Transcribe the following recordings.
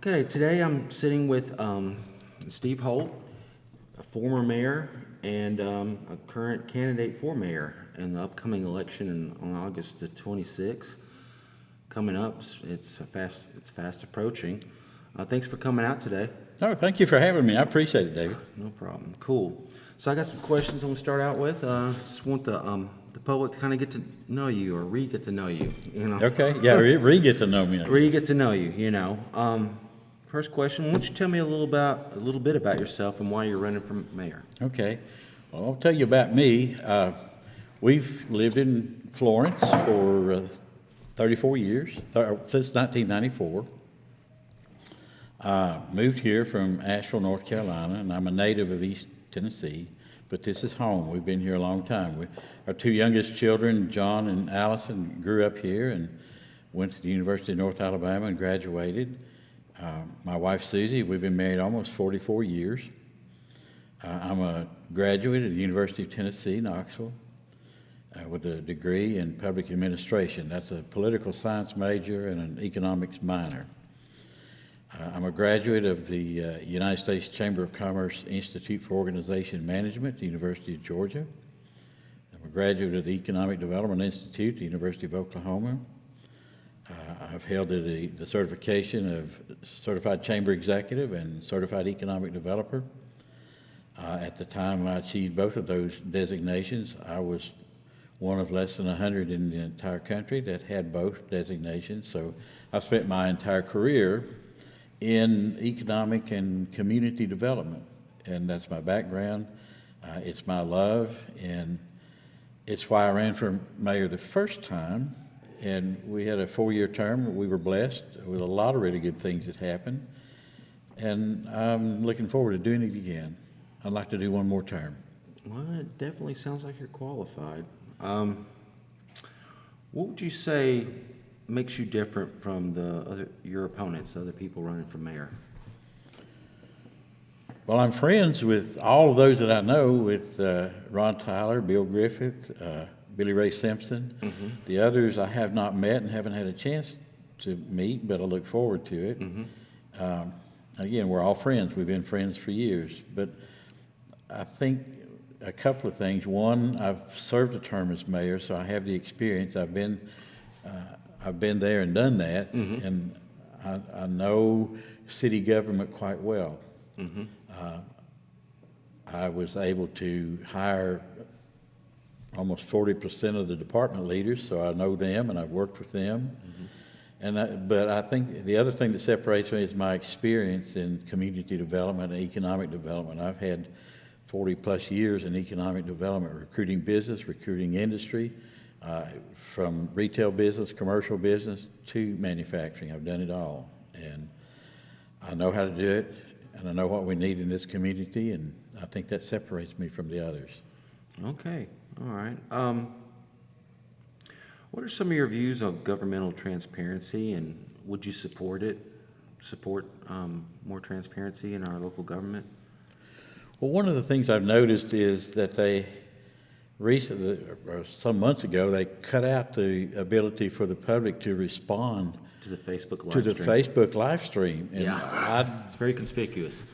Okay, today I'm sitting with Steve Holt, a former mayor and a current candidate for mayor in the upcoming election on August the 26th. Coming up, it's fast approaching. Thanks for coming out today. Oh, thank you for having me. I appreciate it, David. No problem. Cool. So I got some questions I'm gonna start out with. Just want the public to kind of get to know you, or get to know you. You know. Okay. Yeah, get to know me. Get to know you. You know. First question: why don't you tell me a little bit about yourself and why you're running for mayor? Okay. Well, I'll tell you about me. We've lived in Florence for 34 years, since 1994. Moved here from Asheville, North Carolina, and I'm a native of East Tennessee, but this is home. We've been here a long time. Our two youngest children, John and Allison, grew up here and went to the University of North Alabama and graduated. My wife, Susie, we've been married almost 44 years. I'm a graduate of the University of Tennessee, Knoxville, with a degree in public administration. That's a political science major and an economics minor. I'm a graduate of the United States Chamber of Commerce Institute for Organization Management at the University of Georgia. I'm a graduate of the Economic Development Institute at the University of Oklahoma. I've held the certification of Certified Chamber Executive and Certified Economic Developer. At the time I achieved both of those designations, I was one of less than 100 in the entire country that had both designations. So I've spent my entire career in economic and community development, and that's my background. It's my love, and it's why I ran for mayor the first time. And we had a 4-year term. We were blessed with a lot of really good things that happened, and I'm looking forward to doing it again. I'd like to do one more term. Well, it definitely sounds like you're qualified. What would you say makes you different from your opponents, other people running for mayor? Well, I'm friends with all of those that I know, with Ron Tyler, Bill Griffith, Billy Ray Simpson. Mm-hmm. The others I have not met and haven't had a chance to meet, but I look forward to it. Mm-hmm. Again, we're all friends. We've been friends for years. But I think a couple of things. One, I've served a term as mayor, so I have the experience. I've been there and done that, Mm-hmm. and I know city government quite well. Mm-hmm. I was able to hire almost 40% of the department leaders, so I know them and I've worked with them. Mm-hmm. But I think the other thing that separates me is my experience in community development and economic development. I've had 40 plus years in economic development, recruiting business, recruiting industry, from retail business, commercial business to manufacturing. I've done it all, and I know how to do it, and I know what we need in this community, and I think that separates me from the others. Okay, all right. What are some of your views on governmental transparency, and would you support more transparency in our local government? Well, one of the things I've noticed is that they recently, or some months ago, they cut out the ability for the public to respond To the Facebook live to the stream. Facebook live stream. And Yeah, it's very conspicuous.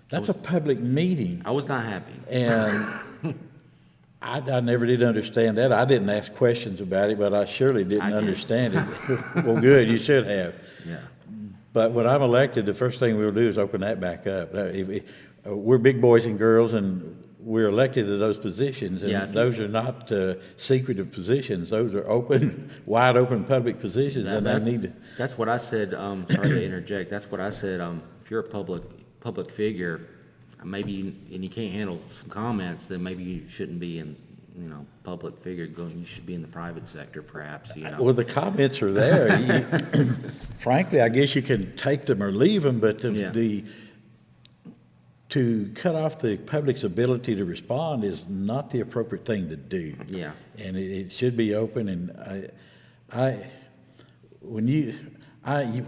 that's a public meeting, I was not happy. and I never did understand that. I didn't ask questions about it, but I surely didn't I did. understand it. Well, good, you should have. Yeah. But when I'm elected, the first thing we'll do is open that back up. We're big boys and girls, and we're elected to those positions, and Yeah, those are not secretive positions. Those are wide open public positions, and they need to. That's what I said. Sorry to interject. That's what I said. If you're a public figure, maybe and you can't handle some comments, then maybe you shouldn't be in public figure. You should be in the private sector, perhaps. Well, the comments are there. Frankly, I guess you can take them or leave them, but to cut off the public's ability to respond is not the appropriate thing to do. Yeah. And it should be open. And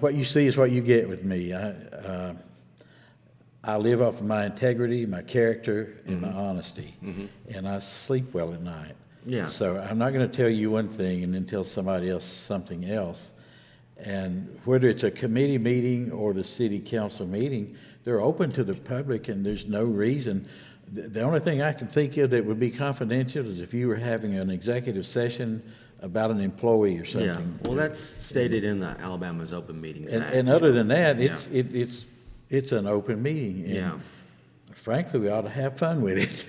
what you see is what you get with me. I live off of my integrity, my character, and my honesty, and I sleep well at night. Yeah. So I'm not going to tell you one thing and then tell somebody else something else. And whether it's a committee meeting or the city council meeting, they're open to the public, and there's no reason. The only thing I can think of that would be confidential is if you were having an executive session about an employee or Yeah, something. well, that's stated in the Alabama's Open Meetings Act. And other than that, Yeah. it's an open meeting. And Yeah. frankly, we ought to have fun with it.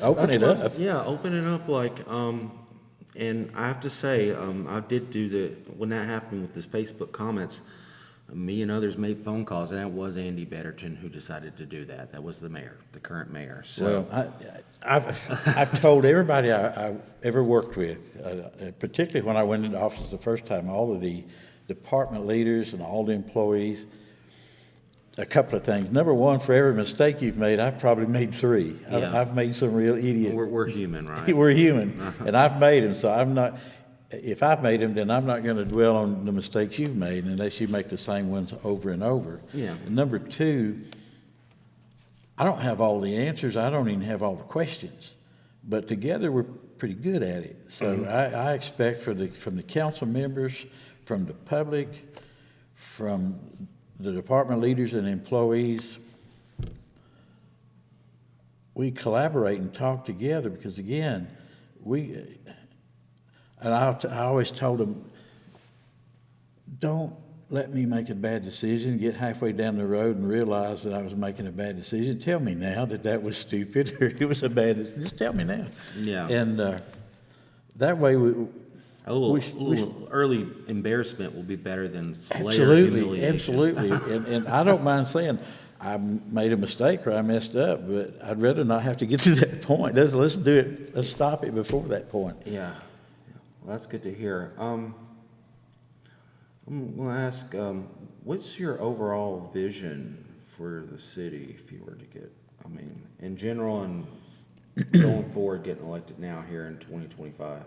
Open it up. Yeah, open it up and I have to say, I did do when that happened with the Facebook comments, me and others made phone calls, and that was Andy Betterton who decided to do that. That was the mayor, the current mayor, so. Well, I've told everybody I ever worked with, particularly when I went into office the first time, all of the department leaders and all the employees, a couple of things. Number one, for every mistake you've made, I've probably made three. Yeah. I've made some real idiot. We're human, right? We're human, and I've made them, so I'm not, if I've made them, then I'm not gonna dwell on the mistakes you've made unless you make the same ones over and over. Yeah. And number two, I don't have all the answers, I don't even have all the questions, but together we're pretty good at it. So I expect from the council members, from the public, from the department leaders and employees, we collaborate and talk together because again, I always told them, don't let me make a bad decision, get halfway down the road and realize that I was making a bad decision. Tell me now that was stupid or it was a bad decision. Just tell me now. Yeah. And that way A little early embarrassment will be better than later absolutely, humiliation. absolutely. And I don't mind saying, I made a mistake or I messed up, but I'd rather not have to get to that point. Let's do it, let's stop it before that point. Yeah, well, that's good to hear. I'm gonna ask, what's your overall vision for the city if you were to get, in general and going forward, getting elected now here in 2025?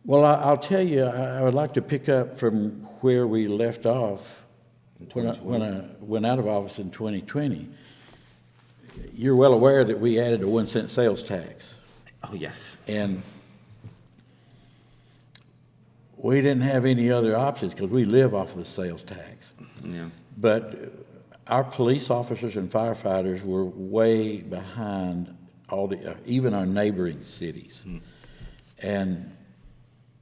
Well, I'll tell you, I would like to pick up from where we left off when I went out of office in 2020. You're well aware that we added a 1 cent sales tax. Oh, yes. And we didn't have any other options because we live off of the sales tax. Yeah. But our police officers and firefighters were way behind even our neighboring cities. And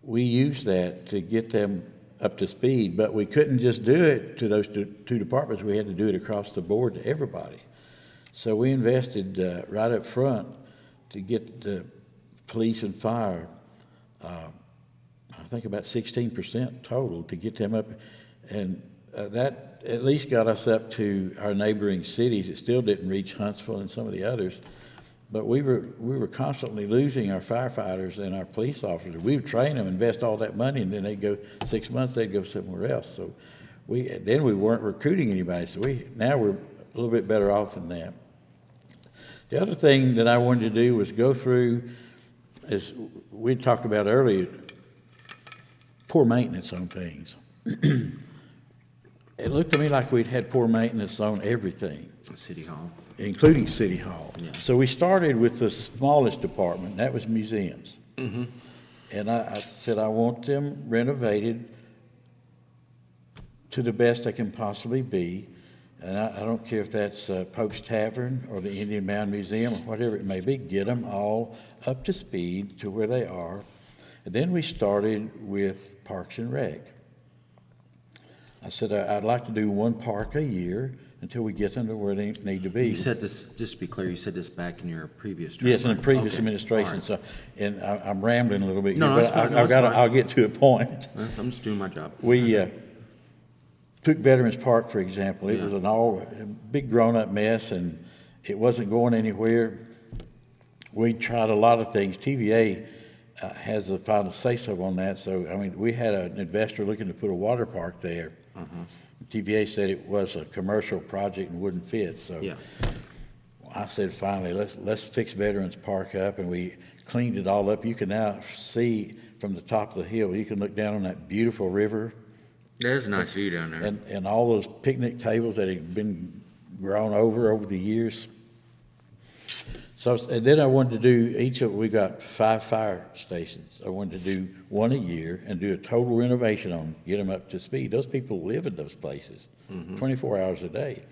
we used that to get them up to speed, but we couldn't just do it to those two departments. We had to do it across the board to everybody. So we invested right up front to get the police and fire, I think about 16% total to get them up. And that at least got us up to our neighboring cities. It still didn't reach Huntsville and some of the others. But we were constantly losing our firefighters and our police officers. We would train them, invest all that money, and then they'd go 6 months, they'd go somewhere else. So we weren't recruiting anybody. So now we're a little bit better off than that. The other thing that I wanted to do was go through, as we talked about earlier, poor maintenance on things. It looked to me like we'd had poor maintenance on everything. City Hall. Including City Hall. Yeah. So we started with the smallest department, that was museums. Mm-hmm. And I said, I want them renovated to the best they can possibly be. And I don't care if that's Pope's Tavern or the Indian Mound Museum or whatever it may be, get them all up to speed to where they are. And then we started with Parks and Rec. I said, I'd like to do one park a year until we get them to where they need to be. You said this, just to be clear, you said this back in your previous term. Yes, in the right? previous Okay. administration. All right. So, and I'm rambling a little bit No, here, no, that's but fine. No, that's fine. I'll get to a point. I'm just doing my job. We took Veterans Park, for example. It Yeah. was a big grown-up mess, and it wasn't going anywhere. We tried a lot of things. TVA has the final say-so on that. So, we had an investor looking to put a water park there. TVA said it was a commercial project and wouldn't fit. So Yeah. I said, finally, let's fix Veterans Park up, and we cleaned it all up. You can now see from the top of the hill, you can look down on that beautiful river. There's a nice view down there. And all those picnic tables that had been grown over the years. So, and then I wanted to do we got 5 fire stations. I wanted to do one a year and do a total renovation on them, get them up to speed. Those people live in those places 24 hours a day.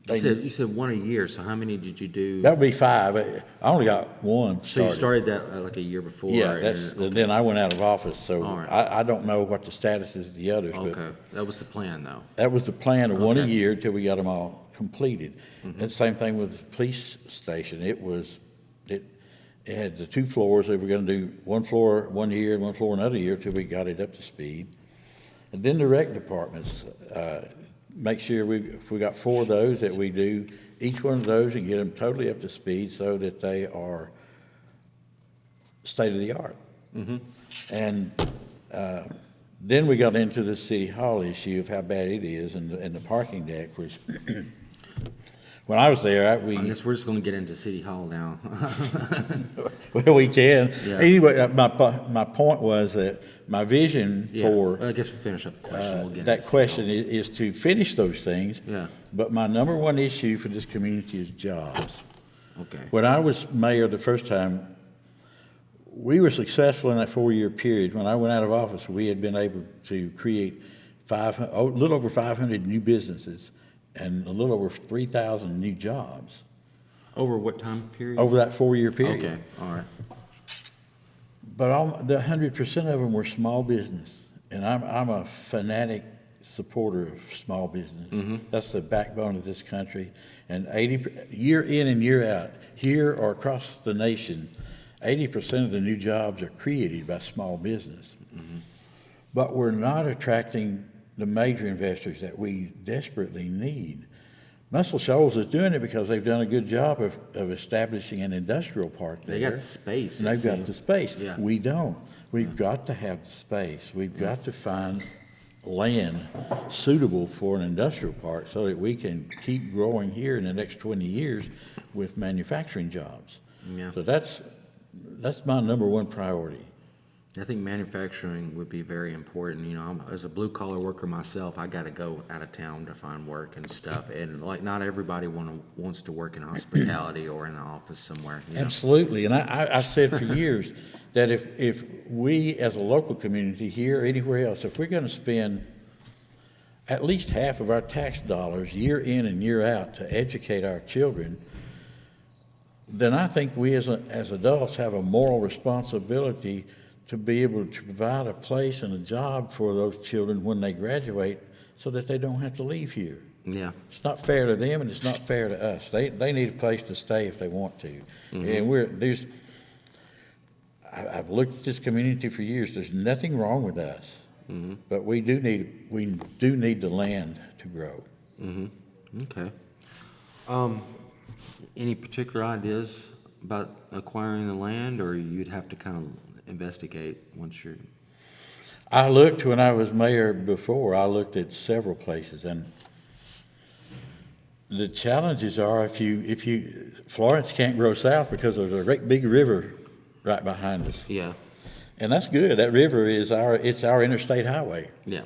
You said one a year, so how many did you do? That would be 5. I only got one So you started that like a year before? Yeah, and then I went out of office, so All right. I don't know what the status is of the others, but Okay, that was the plan, though. that was the plan of one a Okay. year till we got them all completed. And the same thing with the police station. It had the 2 floors. They were gonna do 1 floor one year and 1 floor another year till we got it up to speed. And then the rec departments, make sure if we got 4 of those, that we do each one of those and get them totally up to speed so that they are state of the art. And then we got into the city hall issue of how bad it is and the parking deck, which when I was there, I guess we're just gonna get into City Hall now. well, we can. Yeah. Anyway, my point was that my vision Yeah, for I guess we'll finish up the question. We'll get that into City question is to finish those things. Yeah. But my number one issue for this community is jobs. Hall. Okay. When I was mayor the first time, we were successful in that 4-year period. When I went out of office, we had been able to create a little over 500 new businesses and a little over 3,000 new jobs Over what time period? over that 4-year period. Okay, all right. But the 100% of them were small business, and I'm a fanatic supporter of small business. That's the backbone of this country. And year in and year out, here or across the nation, 80% of the new jobs are created by small business. But we're not attracting the major investors that we desperately need. Muscle Shoals is doing it because they've done a good job of establishing an industrial park there. They got space. And they've got the space. Yeah. We don't. We've got to have the space. We've got to find land suitable for an industrial park so that we can keep growing here in the next 20 years with manufacturing jobs. Yeah. So that's my number one priority. I think manufacturing would be very important. You know, as a blue collar worker myself, I got to go out of town to find work and stuff. And like, not everybody wants to work in hospitality or in an office somewhere. You know? Absolutely, and I've said for years that if we as a local community here or anywhere else, if we're going to spend at least half of our tax dollars year in and year out to educate our children, then I think we as adults have a moral responsibility to be able to provide a place and a job for those children when they graduate so that they don't have to leave here. Yeah. It's not fair to them and it's not fair to us. They need a place to stay if they want to. And I've looked at this community for years. There's nothing wrong with us, but we do need the land to grow. Okay. Any particular ideas about acquiring the land, or you'd have to kind of investigate once you're... I looked when I was mayor before. I looked at several places, and the challenges are if you Florence can't grow south because there's a great big river right behind us, Yeah. and that's good. That river is our interstate highway. Yeah.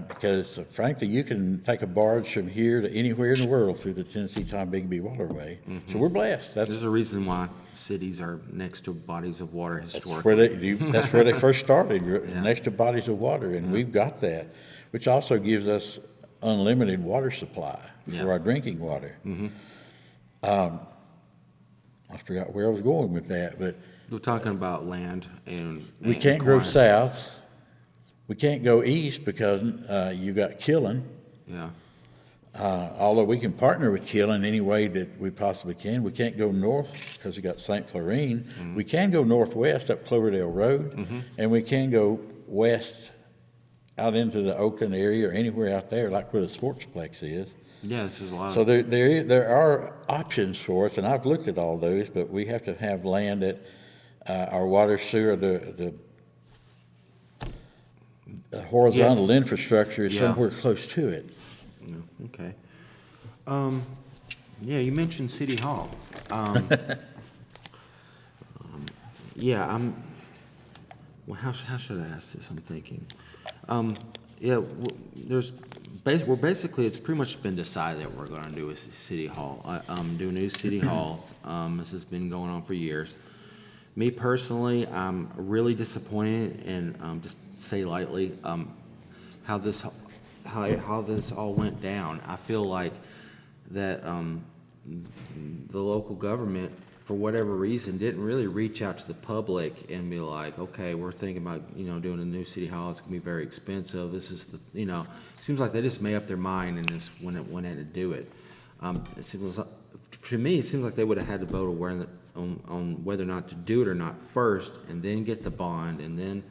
Because frankly, you can take a barge from here to anywhere in the world through the Tennessee Tom Bigby waterway. So we're blessed. There's a reason why cities are next to bodies of water That's historically. that's where they first started, Yeah. next to bodies of water, and we've got that, which also gives us unlimited water supply Yeah. for our drinking water. I forgot where I was going with that, but We're talking about land and... we and can't grow acquiring- south. We can't go east because you got Killen. Yeah. Although we can partner with Killen any way that we possibly can. We can't go north because we got St. Florine. We can go northwest up Cloverdale Road, and we can go west out into the Oakland area or anywhere out there, like where the Sportsplex is. Yeah, this is a lot So of... there are options for us, and I've looked at all those, but we have to have land that our water, sewer, the horizontal infrastructure is Yeah. somewhere close to it. Yeah, okay. Yeah, you mentioned City Hall. Yeah, well, how should I ask this? I'm thinking. Yeah, basically, it's pretty much been decided that we're gonna do a city hall. Do a new city hall. This has been going on for years. Me personally, I'm really disappointed and, just to say lightly, how this, how this all went down. I feel like that, the local government, for whatever reason, didn't really reach out to the public and be like, okay, we're thinking about, doing a new city hall. It's gonna be very expensive. This is the, it seems like they just made up their mind and just went ahead to do it. It seems like, to me, it seems like they would have had to vote on whether or not to do it or not first, and then get the bond, and then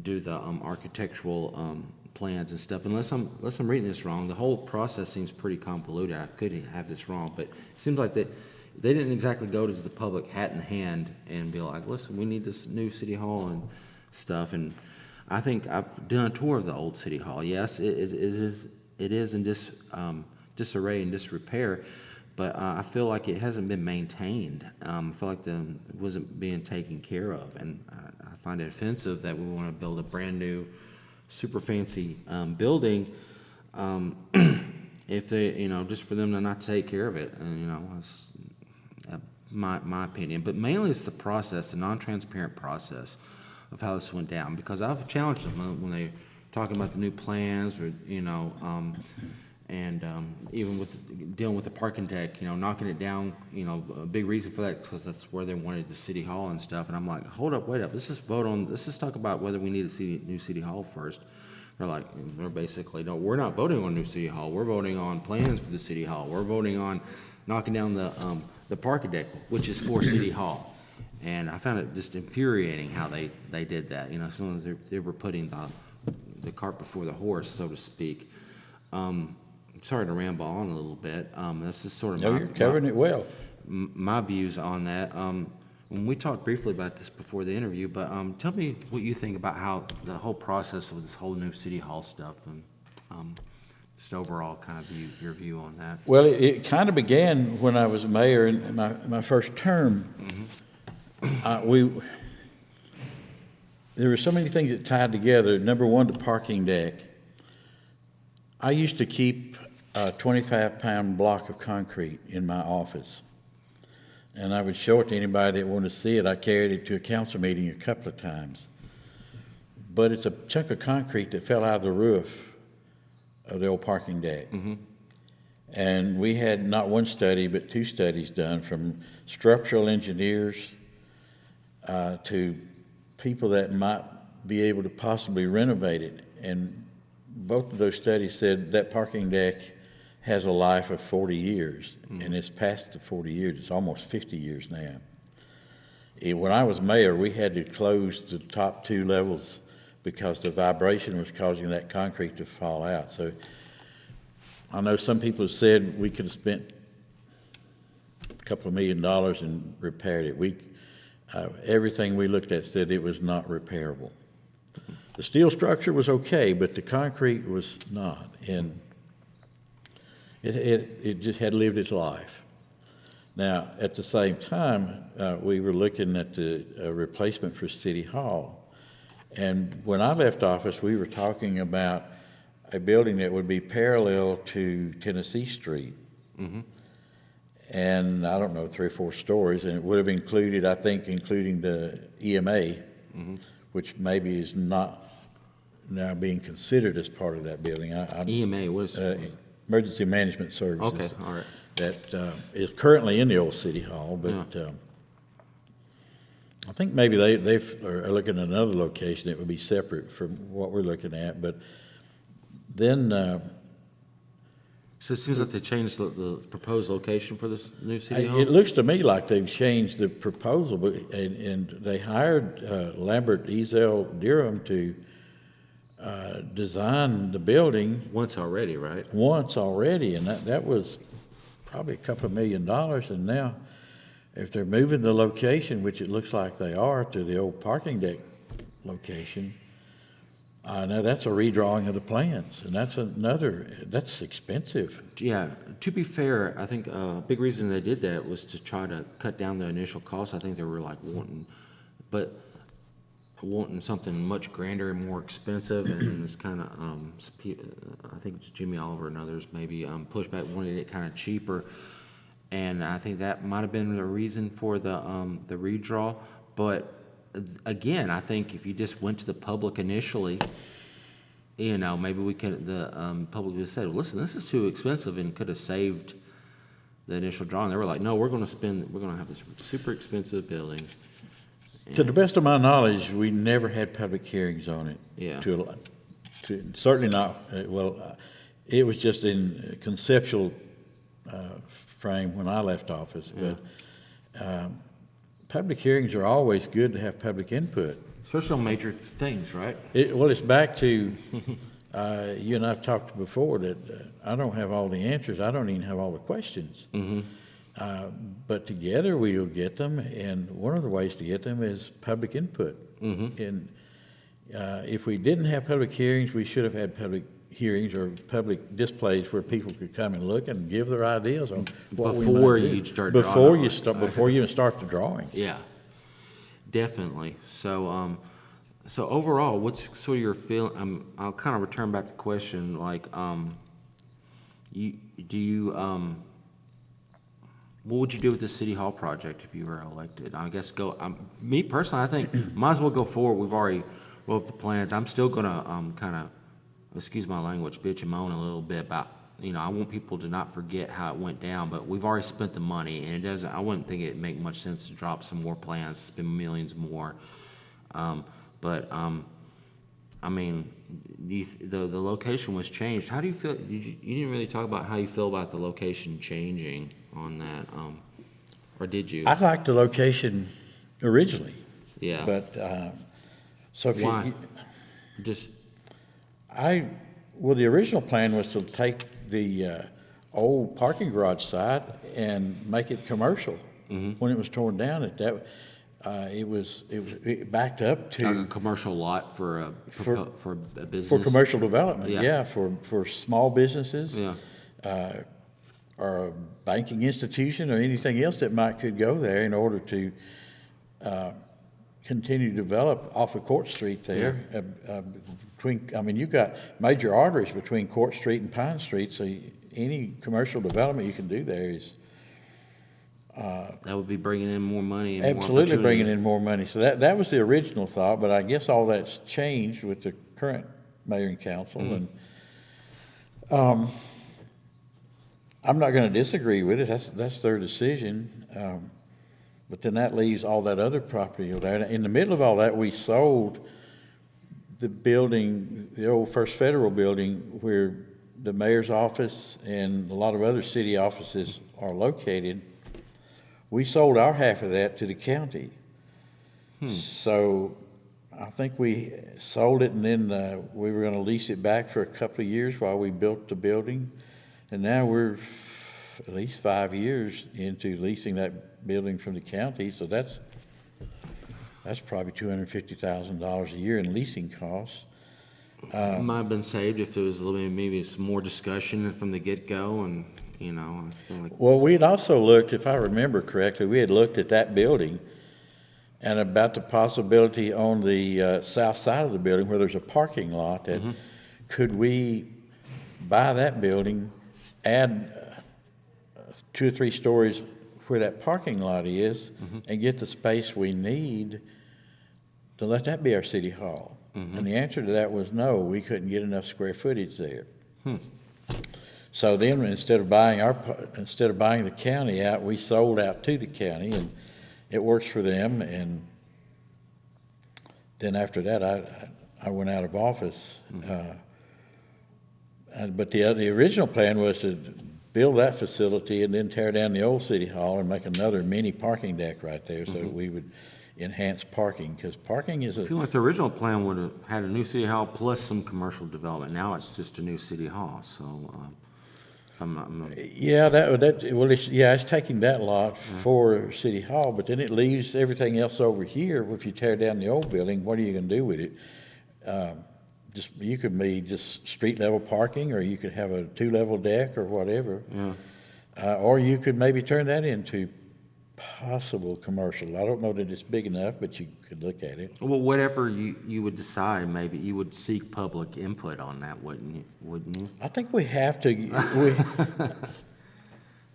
do the architectural plans and stuff. Unless I'm reading this wrong, the whole process seems pretty convoluted. I could have this wrong, but it seems like they didn't exactly go to the public hat in hand and be like, listen, we need this new city hall and stuff. And I think I've done a tour of the old city hall. Yes, it is in disarray and disrepair, but I feel like it hasn't been maintained. I feel like it wasn't being taken care of, and I find it offensive that we want to build a brand new, super fancy building. If they, just for them to not take care of it, and it's my opinion. But mainly it's the process, the non-transparent process of how this went down. Because I've challenged them when they talking about the new plans, or and even with dealing with the parking deck, knocking it down. A big reason for that because that's where they wanted the city hall and stuff. And I'm like, hold up, wait up. Let's just talk about whether we need a new city hall first. They're basically, no, we're not voting on new city hall. We're voting on plans for the city hall. We're voting on knocking down the parking deck, which is for city hall. And I found it just infuriating how they did that. Sometimes they were putting the cart before the horse, so to speak. Sorry to ramble on a little bit. That's just sort of You're covering it well. My views on that. When we talked briefly about this before the interview, but tell me what you think about how the whole process of this whole new city hall stuff, and just overall kind of your view on that. Well, it kind of began when I was mayor in my first term. There were so many things that tied together. Number one, the parking deck. I used to keep a 25-pound block of concrete in my office, and I would show it to anybody that wanted to see it. I carried it to a council meeting a couple of times. But it's a chunk of concrete that fell out of the roof of the old parking deck. Mm-hmm. And we had not one study, but two studies done from structural engineers to people that might be able to possibly renovate it. And both of those studies said that parking deck has a life of 40 years, and it's past the 40 years. It's almost 50 years now. When I was mayor, we had to close the top two levels because the vibration was causing that concrete to fall out. So I know some people have said we could have spent a couple of $1 million and repaired it. Everything we looked at said it was not repairable. The steel structure was okay, but the concrete was not, and it just had lived its life. Now, at the same time, we were looking at the replacement for City Hall, and when I left office, we were talking about a building that would be parallel to Tennessee Street. Mm-hmm. And I don't know, 3 or 4 stories, and it would have included, I think, including the EMA, mm-hmm. which maybe is not now being considered as part of that building. EMA, what is Emergency Management Services. Okay, all right. That is currently in the old City Hall, but I think maybe they are looking at another location that would be separate from what we're looking at. But then... So it seems like they changed the proposed location for this new city hall? It looks to me like they've changed the proposal, but and they hired Lambert Ezel Durham to design the building. Once already, right? Once already, and that was probably a couple of $1 million. And now, if they're moving the location, which it looks like they are, to the old parking deck location, now that's a redrawing of the plans, and that's expensive. Yeah, to be fair, I think a big reason they did that was to try to cut down the initial cost. I think they were like wanting, but wanting something much grander and more expensive, and it's kind of, I think it's Jimmy Oliver and others maybe pushed back, wanted it kind of cheaper, and I think that might have been the reason for the redraw. But again, I think if you just went to the public initially, maybe we could, the public would have said, listen, this is too expensive, and could have saved the initial drawing. They were like, no, we're going to have this super expensive building. To the best of my knowledge, we never had public hearings on it. Yeah. Certainly not, it was just in conceptual frame when I left office, but public hearings are always good to have public input. Especially on major things, right? It's back to, you and I've talked before that I don't have all the answers. I don't even have all the questions. But together we'll get them, and one of the ways to get them is public input. And if we didn't have public hearings, we should have had public hearings or public displays where people could come and look and give their ideas on what we Before might do. you start Before drawing. you start, before you even start the drawings. Yeah, definitely. So, so overall, what's sort of your feeling? I'll kind of return back to the question, like, what would you do with the city hall project if you were elected? I guess me personally, I think might as well go forward. We've already wrote up the plans. I'm still gonna kind of, excuse my language, bitch and moan a little bit about, I want people to not forget how it went down, but we've already spent the money, and I wouldn't think it'd make much sense to drop some more plans, spend millions more. I mean, the location was changed. How do you feel? You didn't really talk about how you feel about the location changing on that, or did you? I liked the location originally. Yeah. But, so if Why? you, Just, the original plan was to take the old parking garage site and make it commercial. When it was torn down, it backed up to. like a commercial lot for a business? For commercial development, Yeah. yeah, for small businesses. Yeah. Or a banking institution or anything else that could go there in order to continue to develop off of Court Street there. You've got major arteries between Court Street and Pine Street, so any commercial development you can do there is That would be bringing in more money. And absolutely more bringing in more money. So that was the original thought, but I guess all that's changed with the current mayor and council. And I'm not going to disagree with it. That's their decision. But then that leaves all that other property over there. In the middle of all that, we sold the building, the old First Federal building, where the mayor's office and a lot of other city offices are located. We sold our half of that to the county. So I think we sold it, and then we were going to lease it back for a couple of years while we built the building. And now we're at least 5 years into leasing that building from the county, so that's probably $250,000 a year in leasing costs. Might have been saved if there was a little bit, maybe some more discussion from the get-go, and, I feel like. Well, we had also looked, if I remember correctly, we had looked at that building and about the possibility on the south side of the building where there's a parking lot that could we buy that building, add 2 or 3 stories where that parking lot is, and get the space we need to let that be our city hall. And the answer to that was no, we couldn't get enough square footage there. So then instead of buying the county out, we sold out to the county, and it works for them. And then after that, I went out of office. But the original plan was to build that facility and then tear down the old city hall and make another mini parking deck right there, so that we would enhance parking, because parking is It seemed like the original plan would have had a new city hall plus some commercial development. Now it's just a new city hall, so, if I'm not. Yeah, it's taking that lot for City Hall, but then it leaves everything else over here. If you tear down the old building, what are you going to do with it? You could be just street level parking, or you could have a 2-level deck or whatever. Or you could maybe turn that into possible commercial. I don't know that it's big enough, but you could look at it. Well, whatever you would decide, maybe you would seek public input on that, wouldn't you? I think we have to,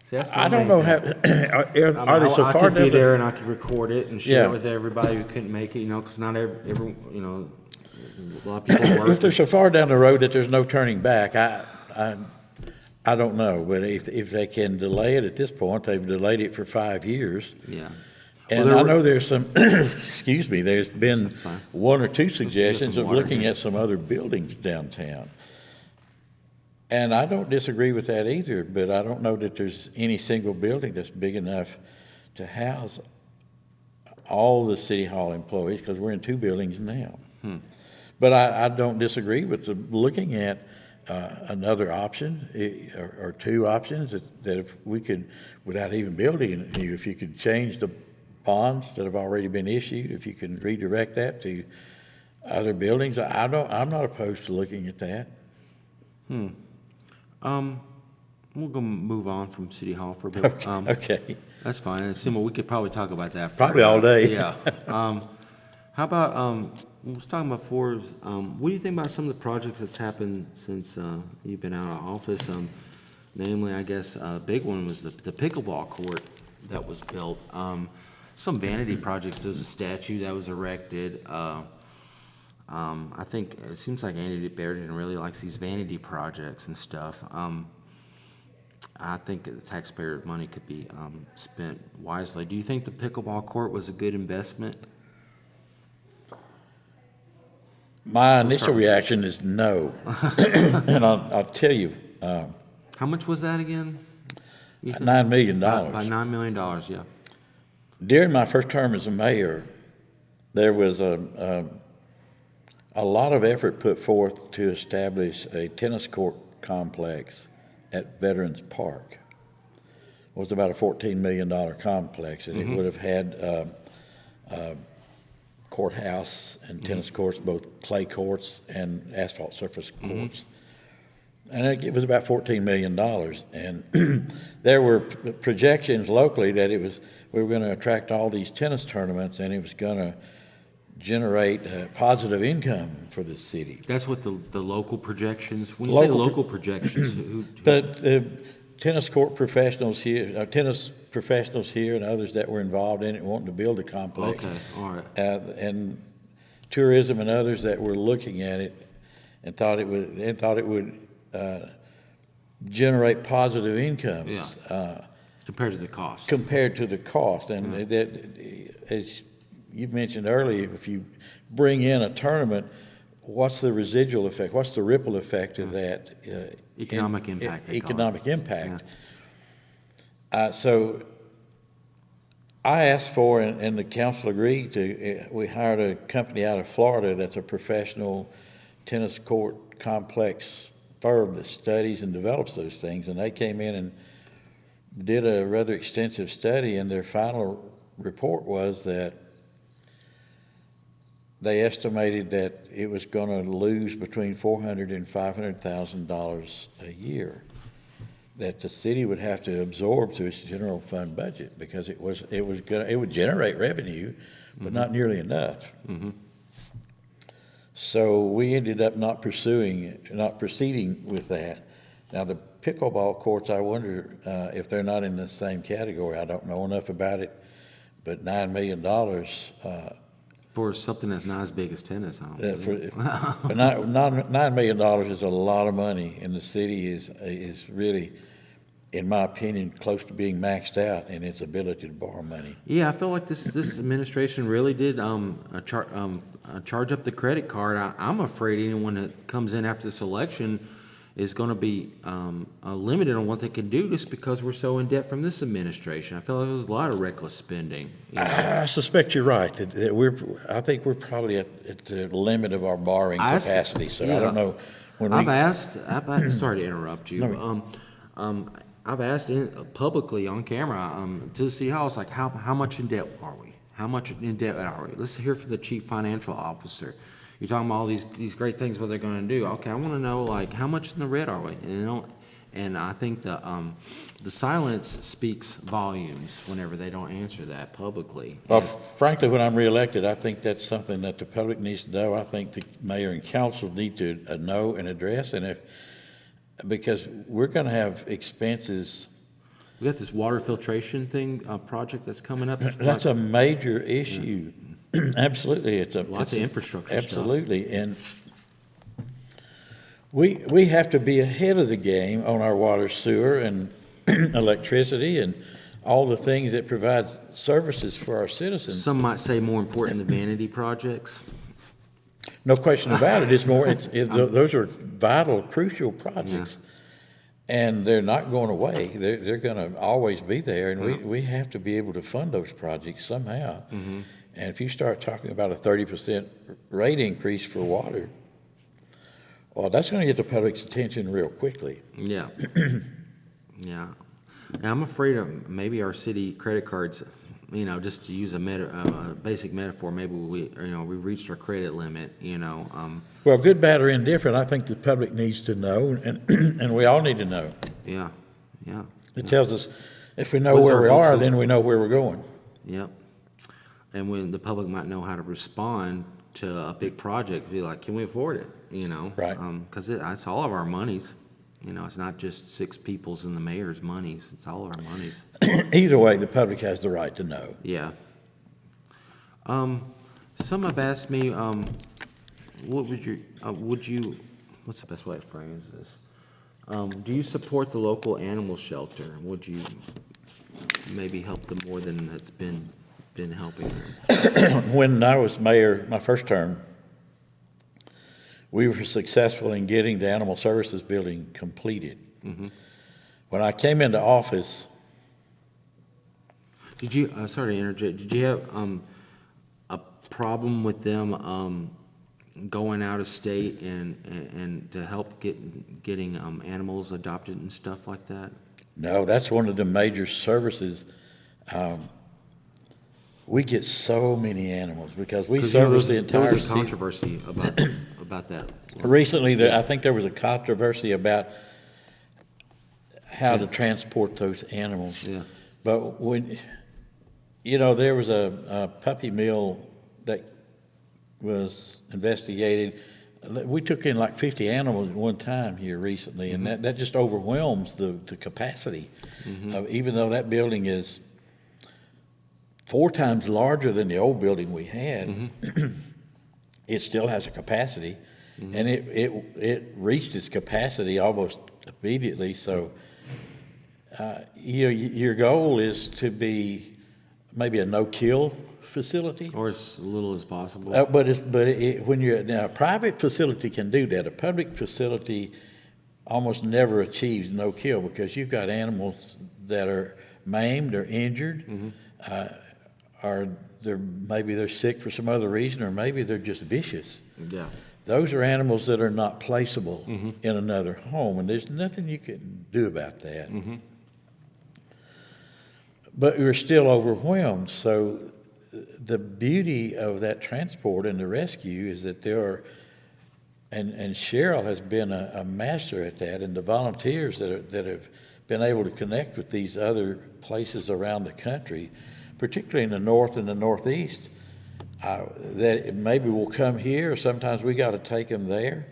See, that's I don't know how, are they so I far could be down there and I could record it and share Yeah. it with everybody who couldn't make it, because not every, a lot of people work. If they're so far down the road that there's no turning back, I don't know, but if they can delay it at this point, they've delayed it for 5 years. Yeah. And Well, I know there's some, excuse me, there's been fine. one or two suggestions some of water looking here. at some other buildings downtown. And I don't disagree with that either, but I don't know that there's any single building that's big enough to house all the city hall employees, because we're in 2 buildings now. But I don't disagree with looking at another option, or 2 options, that if we could, without even building, if you could change the bonds that have already been issued, if you can redirect that to other buildings, I'm not opposed to looking at that. We're gonna move on from City Hall for a bit. Okay. That's fine. And Seymour, we could probably talk about that. Probably all day. Yeah. How about, we was talking about Forbes, what do you think about some of the projects that's happened since, you've been out of office? Namely, I guess, a big one was the pickleball court that was built. Some vanity projects, there's a statue that was erected. I think, it seems like Andy Barrington really likes these vanity projects and stuff. I think the taxpayer money could be spent wisely. Do you think the pickleball court was a good investment? My initial reaction is no. And I'll tell you, How much was that again? $9 million. By $9 million, yeah. During my first term as a mayor, there was a lot of effort put forth to establish a tennis court complex at Veterans Park. It was about a $14 million complex, and it would have had a courthouse and tennis courts, both clay courts and asphalt surface courts. And it was about $14 million. And there were projections locally that we were going to attract all these tennis tournaments, and it was going to generate positive income for the city. That's what the local projections, when you say local projections, But tennis professionals here and others that were involved in it wanting to build a complex. Okay, all right. And tourism and others that were looking at it and thought it would generate positive incomes. Yeah. Compared to the cost. Compared to the cost. And that, as you mentioned earlier, if you bring in a tournament, what's the residual effect? What's the ripple effect of that? Economic impact. Economic impact. So I asked for, and the council agreed to, we hired a company out of Florida that's a professional tennis court complex firm that studies and develops those things. And they came in and did a rather extensive study, and their final report was that they estimated that it was going to lose between $400,000 and $500,000 a year that the city would have to absorb through its general fund budget, because it would generate revenue, but not nearly enough. So we ended up not proceeding with that. Now the pickleball courts, I wonder if they're not in the same category. I don't know enough about it, but $9 million. For something that's not as big as tennis, I don't think. But $9 million is a lot of money, and the city is really, in my opinion, close to being maxed out in its ability to borrow money. Yeah, I feel like this administration really did charge up the credit card. I'm afraid anyone that comes in after this election is going to be limited on what they can do, just because we're so in debt from this administration. I feel like there's a lot of reckless spending. I suspect you're right. I think we're probably at the limit of our borrowing capacity. So I don't know. I've asked. Sorry to interrupt you. I've asked publicly on camera to the city hall, it's like, how much in debt are we? How much in debt are we? Let's hear from the chief financial officer. You're talking about all these great things, what they're going to do. Okay, I want to know, like, how much in the red are we? And And I think the silence speaks volumes whenever they don't answer that publicly. Well, frankly, when I'm reelected, I think that's something that the public needs to know. I think the mayor and council need to know and address, because we're going to have expenses. We got this water filtration thing, project that's coming up. That's a major issue. Absolutely, Lots of infrastructure stuff. Absolutely, and we have to be ahead of the game on our water, sewer, and electricity, and all the things that provide services for our citizens. Some might say more important than vanity projects. No question about it. It's more. Those are vital, crucial projects, and they're not going away. They're going to always be there, and we have to be able to fund those projects somehow. And if you start talking about a 30% rate increase for water, well, that's going to get the public's attention real quickly. Yeah. Yeah. And I'm afraid of maybe our city credit cards, just to use a basic metaphor, maybe we've reached our credit limit, Well, good, bad, or indifferent, I think the public needs to know, and we all need to know. Yeah. Yeah. It tells us, if we know What's where our we books are, look then we know where we're going. Yep. And when the public might know how to respond to a big project, be like, can we afford it? Right. Because it's all of our monies. It's not just six people's and the mayor's monies. It's all of our monies. Either way, the public has the right to know. Yeah. Some have asked me, what would you, what's the best way to phrase this? Do you support the local animal shelter? Would you maybe help them more than it's been helping them? When I was mayor, my first term, we were successful in getting the Animal Services building completed. When I came into office, Did you, sorry to interject, did you have a problem with them going out of state and to help getting animals adopted and stuff like that? no, that's one of the major services. We get so many animals because we service the entire There was a city. controversy about that. Recently, I think there was a controversy about how to transport those animals. Yeah. But when, there was a puppy mill that was investigated. We took in like 50 animals at one time here recently, and that just overwhelms the capacity. Even though that building is 4 times larger than the old building we had, it still has a capacity, and it reached its capacity almost immediately. So, your goal is to be maybe a no-kill facility, Or as little as possible. when you're now, a private facility can do that. A public facility almost never achieves no-kill because you've got animals that are maimed or injured, or maybe they're sick for some other reason, or maybe they're just vicious. Yeah. Those are animals that are not placeable in another home, and there's nothing you can do about that. But we're still overwhelmed. So the beauty of that transport and the rescue is that there are, and Cheryl has been a master at that, and the volunteers that have been able to connect with these other places around the country, particularly in the north and the northeast, that maybe will come here, or sometimes we got to take them there.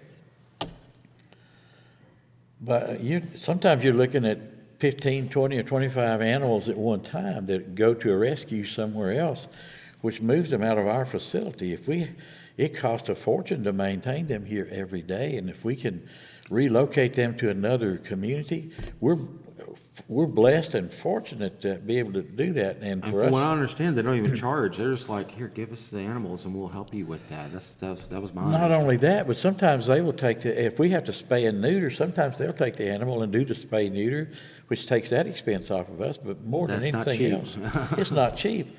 But sometimes you're looking at 15, 20, or 25 animals at one time that go to a rescue somewhere else, which moves them out of our facility. It costs a fortune to maintain them here every day, and if we can relocate them to another community, we're blessed and fortunate to be able to do that. And And for from what us, I understand, they don't even charge. They're just like, here, give us the animals and we'll help you with that. That was my not only that, but sometimes they will take if we have to spay and neuter, sometimes they'll take the animal and do the spay neuter, which takes that expense off of us. But more than That's not anything cheap. else, it's not cheap.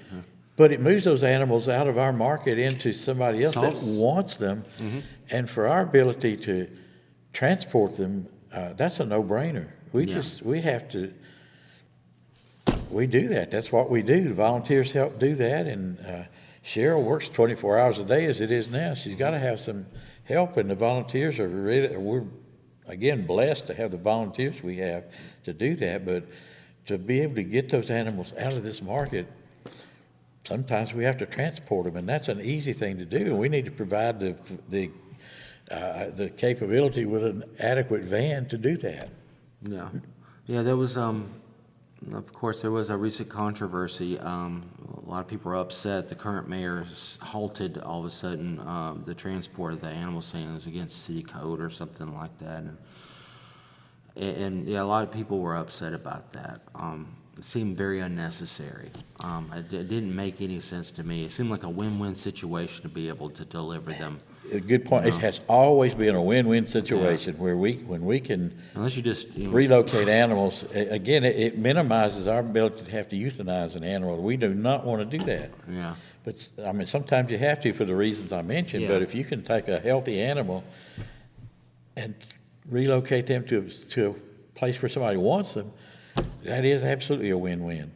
But it moves those animals out of our market into somebody else that wants them. And for our ability to transport them, that's a no-brainer. We do that. That's what we do. The volunteers help do that, and Cheryl works 24 hours a day as it is now. She's got to have some help, and the volunteers are really, we're again, blessed to have the volunteers we have to do that, but to be able to get those animals out of this market, sometimes we have to transport them, and that's an easy thing to do. And we need to provide the capability with an adequate van to do that. Yeah, yeah. There was, of course, there was a recent controversy. A lot of people are upset. The current mayor halted all of a sudden the transport of the animals, saying it was against city code or something like that. And yeah, a lot of people were upset about that. It seemed very unnecessary. It didn't make any sense to me. It seemed like a win-win situation to be able to deliver them. A good point. It has always been a win-win situation where when we can Unless you just, relocate animals, again, it minimizes our ability to have to euthanize an animal. We do not want to do that. Yeah. But, I mean, sometimes you have to for the reasons I mentioned, but if you can take a healthy animal and relocate them to a place where somebody wants them, that is absolutely a win-win.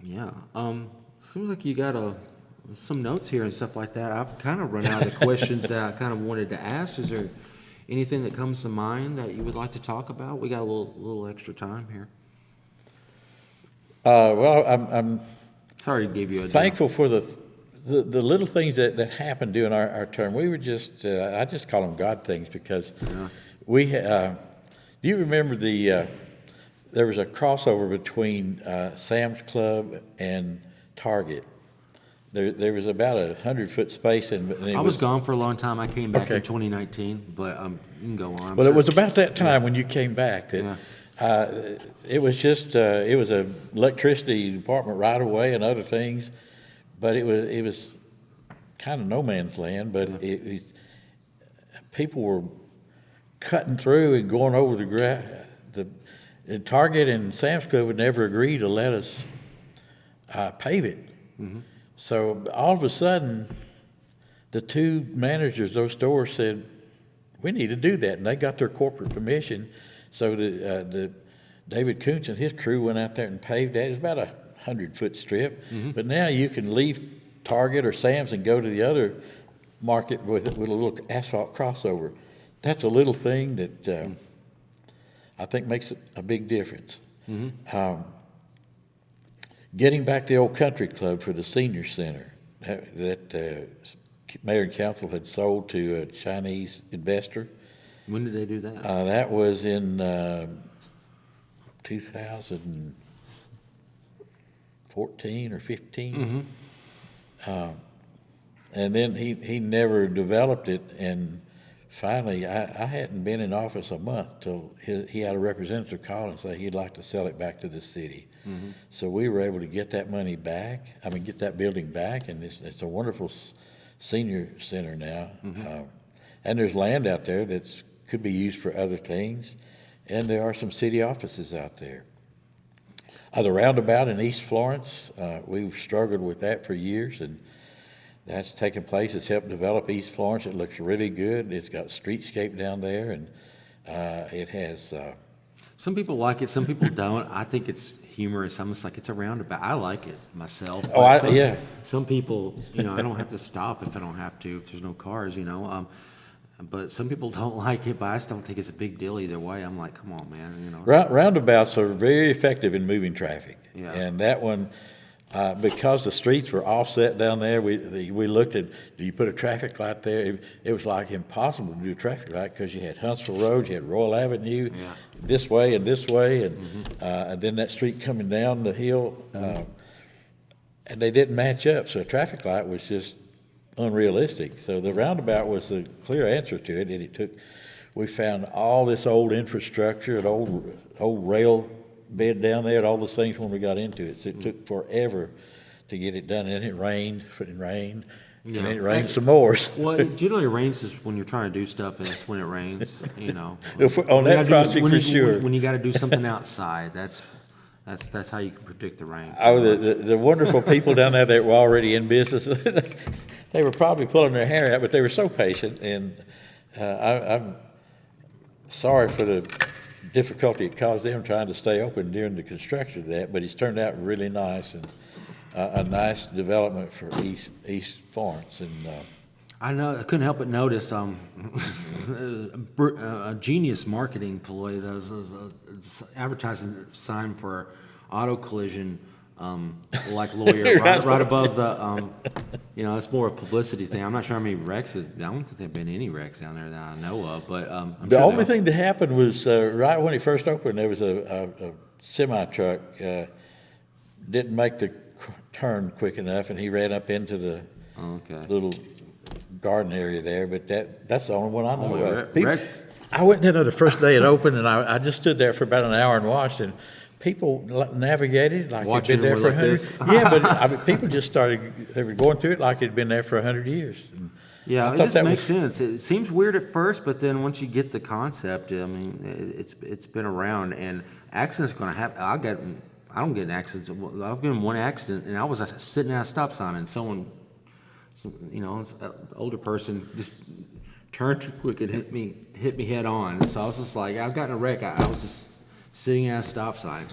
Yeah. Seems like you got some notes here and stuff like that. I've kind of run out of the questions that I kind of wanted to ask. Is there anything that comes to mind that you would like to talk about? We got a little extra time here. Well, I'm Sorry to give you a thankful for the little things that happened during our term. We were just, I just call them God things, because we, do you remember there was a crossover between Sam's Club and Target. There was about 100-foot space, and I was gone for a long time. I came back in 2019, but you can go on. Well, it was about that time when you came back that it was just it was a electricity department right away and other things, but it was kind of no man's land. But people were cutting through and going over the grass. And Target and Sam's Club would never agree to let us pave it. Mm-hmm. So all of a sudden, the two managers of those stores said, we need to do that. And they got their corporate permission. So the David Kuntz and his crew went out there and paved that. It was about 100-foot strip. Mm-hmm. But now you can leave Target or Sam's and go to the other market with a little asphalt crossover. That's a little thing that I think makes a big difference. Mm-hmm. Getting back the old country club for the senior center that mayor and council had sold to a Chinese investor. When did they do that? That was in 2014 or 15. Mm-hmm. And then he never developed it, and finally, I hadn't been in office a month till he had a representative call and say he'd like to sell it back to the city. Mm-hmm. So we were able to get that money back. Get that building back, and it's a wonderful senior center now. Mm-hmm. And there's land out there that could be used for other things, and there are some city offices out there. The roundabout in East Florence, we've struggled with that for years, and that's taken place. It's helped develop East Florence. It looks really good. It's got streetscape down there, and it has... some people like it, some people don't. I think it's humorous. Almost like it's a roundabout. I like it myself. Some people, I don't have to stop if I don't have to, if there's no cars, But some people don't like it, but I just don't think it's a big deal either way. I'm like, come on, man, Roundabouts are very effective in moving traffic. Yeah. And that one... because the streets were offset down there, we looked at, do you put a traffic light there? It was like impossible to do a traffic light because you had Huntsville Road, you had Royal Avenue, this way, and and then that street coming down the hill, and they didn't match up. So a traffic light was just unrealistic. So the roundabout was the clear answer to it, and we found all this old infrastructure, an old rail bed down there, and all those things when we got into it. So it took forever to get it done, and it rained, and then it rained some more. Well, generally it rains is when you're trying to do stuff, and it's when it rains, On that project for sure. When you got to do something outside, that's how you can predict the rain. Oh, the wonderful people down there that were already in business, they were probably pulling their hair out, but they were so patient, and I'm sorry for the difficulty it caused them trying to stay open during the construction of that, but it's turned out really nice, and a nice development for East Florence. And I know, I couldn't help but notice, a genius marketing ploy, there's a advertising sign for auto collision, like lawyer, right above the, it's more a publicity thing. I'm not sure how many wrecks, I don't think there've been any wrecks down there that I know of, but, I'm The sure only there- thing that happened was, right when it first opened, there was a semi-truck, didn't make the turn quick enough, and he ran up into the Okay. little garden area there, but that's the only one I know Only of. wreck- People- wreck- I went there the first day it opened, and I just stood there for about an hour and watched, and people navigated like Watching it'd been there them for like 100. Yeah, but I mean, people just they were going through it like it'd been there for 100 years. And Yeah, I thought this that makes was- sense. It seems weird at first, but then once you get the concept, I mean, it's been around, and accidents going to happen. I don't get in accidents. I've been in one accident, and I was sitting at a stop sign, and someone, an older person just turned too quick and hit me head on. So I was just like, I've gotten a wreck. I was just sitting at a stop sign.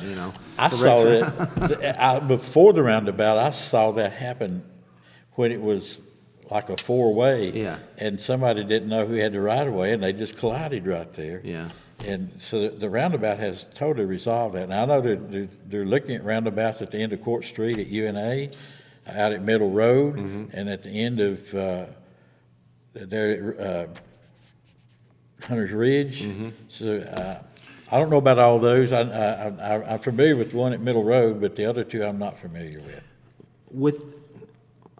I The saw wreck- that before the roundabout. I saw that happen when it was like a four-way. Yeah. And somebody didn't know who had the right of way, and they just collided right there. Yeah. And so the roundabout has totally resolved that. Now I know they're looking at roundabouts at the end of Court Street at UNA, out at Middle Road, and at the end of there Hunter's Ridge. So I don't know about all those. I'm familiar with the one at Middle Road, but the other two I'm not familiar with. With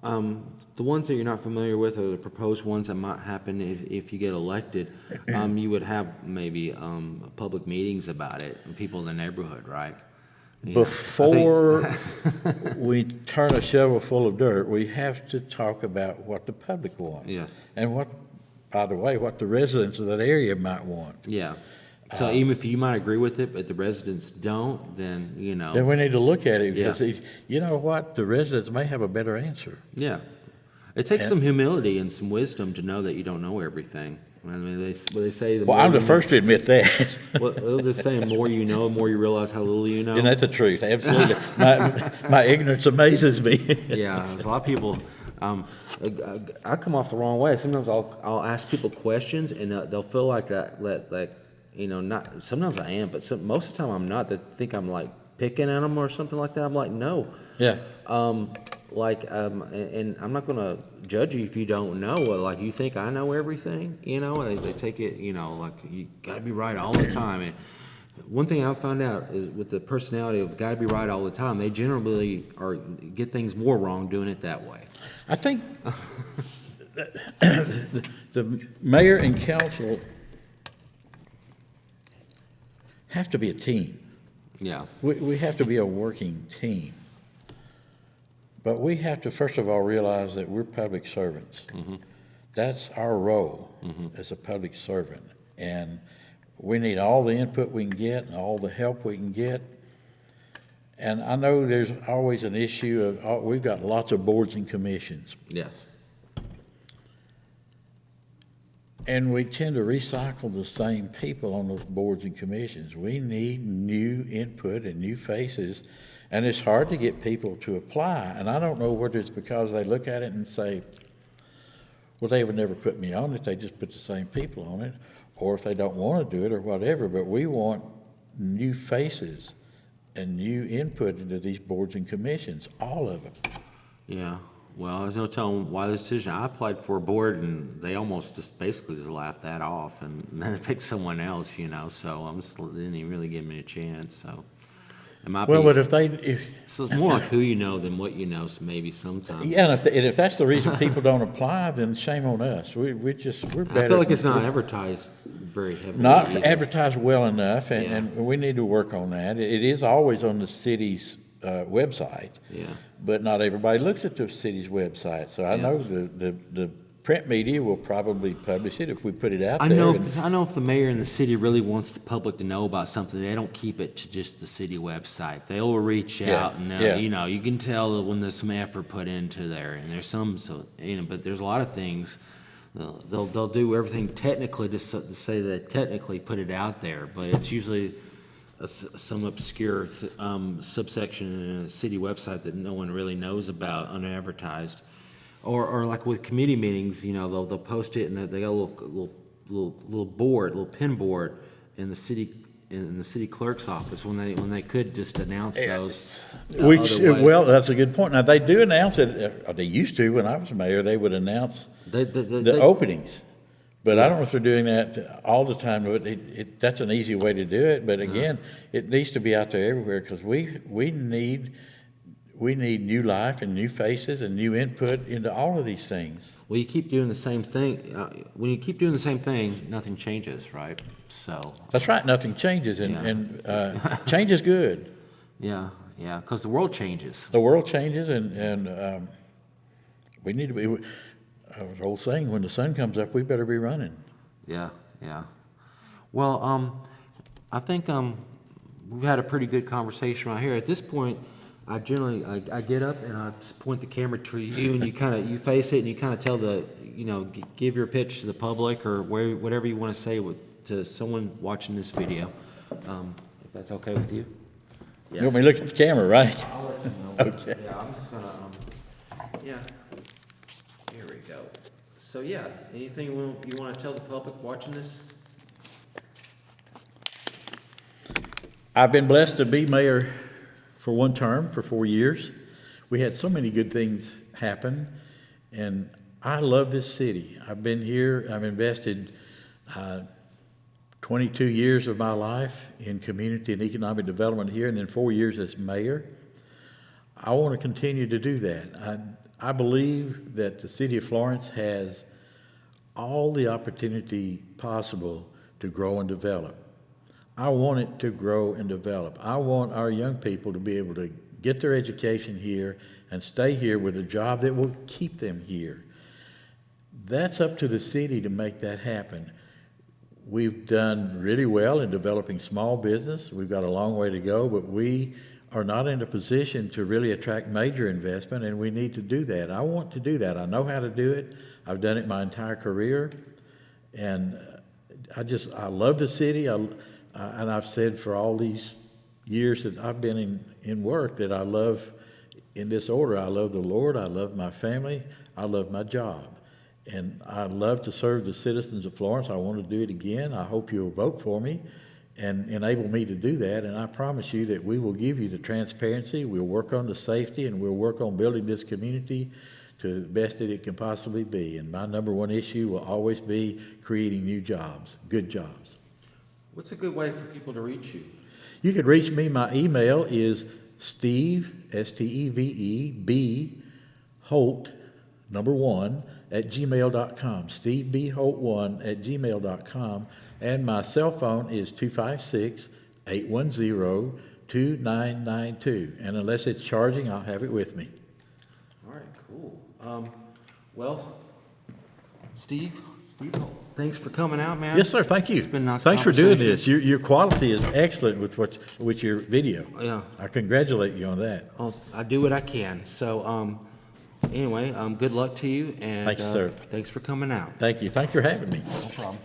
the ones that you're not familiar with, or the proposed ones that might happen if you get elected, you would have maybe public meetings about it, and people in the neighborhood, right? Before we turn a shovel full of dirt, we have to talk about what the public wants. Yeah. And by the way, what the residents of that area might want. Yeah. So even if you might agree with it, but the residents don't, then, Then we need to look at it, Yeah. because you know what, the residents may have a better answer. yeah. It takes some humility and some wisdom to know that you don't know everything. I mean, they say the Well, more I'm the you first to admit that. Well, they're saying the more you know, the more you realize how little you know. And that's the truth, absolutely. My ignorance amazes me. Yeah, there's a lot of people. I come off the wrong way. Sometimes I'll ask people questions, and they'll feel like not. Sometimes I am, but most of the time I'm not. They think I'm like picking at them or something like that. I'm like, no. Yeah. And I'm not gonna judge you if you don't know. Like you think I know everything, and they take it, like you gotta be right all the time. And one thing I found out is with the personality of gotta be right all the time, they generally get things more wrong doing it that way. I think the mayor and council have to be a team. Yeah. We have to be a working team. But we have to, first of all, realize that we're public servants. That's our role as a public servant. And we need all the input we can get and all the help we can get. And I know there's always an issue of, we've got lots of boards and commissions. Yes. And we tend to recycle the same people on those boards and commissions. We need new input and new faces, and it's hard to get people to apply. And I don't know whether it's because they look at it and say, well, they would never put me on it, they just put the same people on it, or if they don't want to do it or whatever, but we want new faces and new input into these boards and commissions, all of them. Yeah. Well, there's no telling why the decision. I applied for a board, and they almost basically laughed that off, and then picked someone else, So they didn't even really give me a chance. So it might Well, be. but if So it's more like who you know than what you know. So maybe sometimes. yeah, and if that's the reason people don't apply, then shame on us. We're better. I feel like it's not advertised very heavily. Not either. advertised well enough, and, Yeah. and we need to work on that. It is always on the city's website, Yeah. but not everybody looks at the city's website. So I Yeah. know the print media will probably publish it if we put it out I there. know. and- I know if the mayor and the city really wants the public to know about something, they don't keep it to just the city website. They'll reach Yeah, out, and yeah. you can tell when there's some effort put into there. And there's but there's a lot of things. They'll do everything technically to say that technically put it out there, but it's usually some obscure subsection in a city website that no one really knows about, unadvertised. or like with committee meetings, you know, they'll post it and they got a little board, little pin board in the city clerk's office when they could just announce those. Other ways. Well, that's a good point. Now, they do announce it, or they used to, when I was mayor, they would announce the openings. But I don't know if they're doing that all the time, but that's an easy way to do it. But again, it needs to be out there everywhere, because we need new life and new faces and new input into all of these things. Well, you keep doing the same thing. When you keep doing the same thing, nothing changes, right? So. That's right, nothing changes, and change is good. Yeah, because the world changes. The world changes, and we need to be. I was old saying, when the sun comes up, we better be running. Yeah. Well, I think we've had a pretty good conversation right here. At this point, I generally I get up and I just point the camera to you, and you face it, and you kind of tell give your pitch to the public or whatever you want to say to someone watching this video, if that's okay with you. Yes. You want me to look at the camera, right? I'll let you know. Okay. Yeah, I'm just gonna Here we go. So anything you want to tell the public watching this? I've been blessed to be mayor for one term, for 4 years. We had so many good things happen, and I love this city. I've been here, I've invested 22 years of my life in community and economic development here, and then 4 years as mayor. I want to continue to do that. I believe that the city of Florence has all the opportunity possible to grow and develop. I want it to grow and develop. I want our young people to be able to get their education here and stay here with a job that will keep them here. That's up to the city to make that happen. We've done really well in developing small business. We've got a long way to go, but we are not in a position to really attract major investment, and we need to do that. I want to do that. I know how to do it. I've done it my entire career, and I love the city. And I've said for all these years that I've been in work that I love, in this order, I love the Lord, I love my family, I love my job. And I love to serve the citizens of Florence. I want to do it again. I hope you'll vote for me and enable me to do that. And I promise you that we will give you the transparency, we'll work on the safety, and we'll work on building this community to the best that it can possibly be. And my number one issue will always be creating new jobs, good jobs. What's a good way for people to reach you? You can reach me. My email is Steve, STEVE, Holt, number 1, @gmail.com. SteveBHolt1 @gmail.com. And my cell phone is 256-810-2992. And unless it's charging, I'll have it with me. All right, cool. Well, Steve Holt, thanks for coming out, man. Yes, sir. Thank you. It's been a nice Thanks for doing conversation. this. Your quality is excellent with your video. Yeah. I congratulate you on that. Well, I do what I can. So, anyway, good luck to you. And, Thank you, sir. Thanks for coming out. Thank you. Thank you for having me. No problem.